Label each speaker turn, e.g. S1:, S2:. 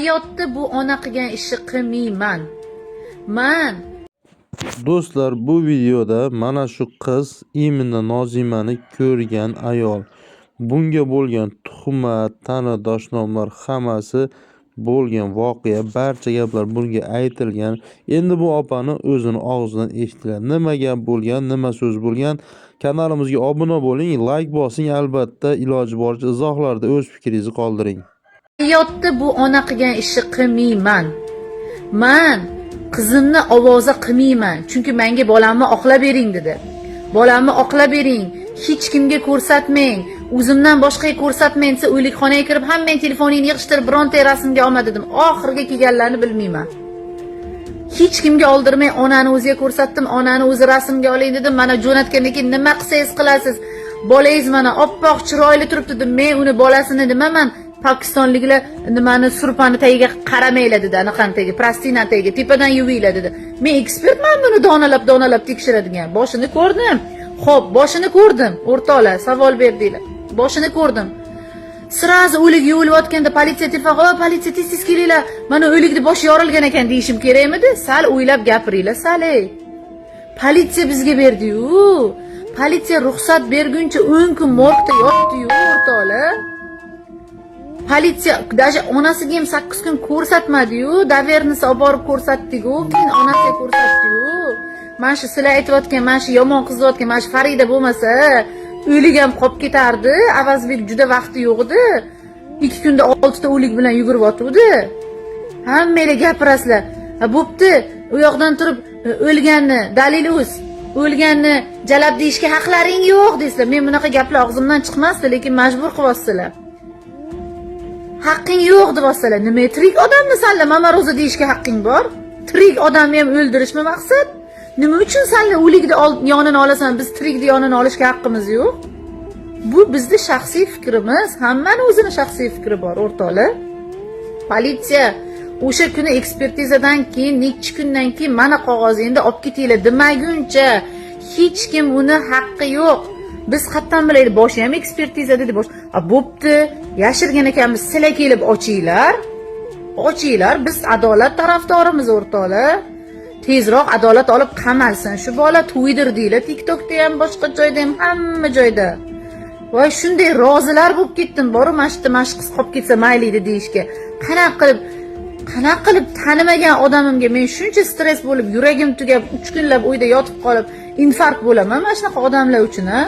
S1: hayotda bu ona qilgan ishi qilmayman. Men
S2: Do'stlar, bu videoda mana shu qiz imенно Nozimani ko'rgan ayol. Bunga bo'lgan tuhmat, ta'na-doshnomlar hammasi bo'lgan voqea, barcha gaplar bunga aytilgan. Endi bu opani o'zini og'zidan eshitgan. Nima gap bo'lgan, nima so'z bo'lgan? Kanalimizga obuna bo'ling, like bosing, albatta iloji boricha izohlarda o'z fikringizni qoldiring.
S1: hayotda bu ona qilgan ishi qilmayman. Men qizimni ovoza qilmayman, chunki menga bolamni oqlab bering dedi. Bolamni oqlab bering, hech kimga ko'rsatmang, o'zimdan boshqaga ko'rsatmang desa, o'likxonaga kirib hammaning telefonini yig'ishtirib bironta rasmga olma dedim. Oxirga kelganlarni bilmayman. Hech kimga oldirmay onani o'ziga ko'rsatdim, onani o'zi rasmga oling dedim. Mana jo'natgandan keyin nima qilsangiz qilasiz. Bolangiz mana oppoq chiroyli turibdi dedim. Men uni bolasini nimaman? Pokistonliklar nimani surpani tagiga qaramanglar dedi, anaqani tagiga, prostina tagiga, tepadan yuvinglar dedi. Men ekspertman, buni donalab tekshiradigan. Boshini ko'rdim. Xo'p, boshini ko'rdim. O'rtoqlar, savol berdinglar. Boshini ko'rdim. Sirazi o'lik yuvilayotganda politsiya telefon qilib, politsiya tez kelinglar. Mana o'likni boshi yorilgan ekan deyishim kerakmidi? Sal o'ylab gapiringlar, sal. Politsiya bizga berdi-yu. Politsiya ruxsat berguncha 10 kun morgda yotdi-yu, o'rtoqlar. Politsiya даже onasiga ham 8 kun ko'rsatmadi-yu, davernisi olib borib ko'rsatdik-ku, keyin onasiga ko'rsatdi-yu. Mana shu sizlar aytayotgan, mana shu yomon qizayotgan, mana shu Farida bo'lmasa, o'lik ham qolib ketardi. Avazbek juda vaqti yo'q edi. 2 kunda 6 ta o'lik bilan yugurib-o'tdi. Hammanglar gapirasizlar. Bo'pti, u yoqdan turib o'lganni dalil o'z. O'lganni jalab deyishga haqlaring yo'q deysizlar. Men bunaqa gaplar og'zimdan chiqmasdi, lekin majbur qilyapsizlar. Haqqing yo'q deyapsizlar. Nima tirik odamni sanlar mamaro'za deyishga haqqing bor? Tirik odamni ham o'ldirishmi maqsad? Nima uchun sanlar o'likni yonini olasan, biz tirikni yonini olishga haqqimiz yo'q? Bu bizning shaxsiy fikrimiz, hammaning o'zining shaxsiy fikri bor, o'rtoqlar. Politsiya o'sha kuni ekspertizadan keyin, necha kundan keyin mana qog'ozingni olib ketinglar demaguncha hech kim uni haqqi yo'q. Biz qattan bilaylik, boshi ham ekspertiza dedi, bosh. Bo'pti, yashirgan ekanmiz, sizlar kelib ochinglar. Ochinglar, biz adolat tarafdorimiz, o'rtoqlar. Tezroq adolat olib qamalsin. Shu bola Twitter deylar, TikTokda ham, boshqa joyda ham, hamma joyda. Voy, shunday rozilar bo'lib ketdim, borib mashq qolib ketsa mayli deyishga. Qanaqa qilib tanimagan odamimga men shuncha stress bo'lib, yuragim tugab, 3 kunlab uyda yotib qolib, infarkt bo'laman mana shunaqa odamlar uchun, ha?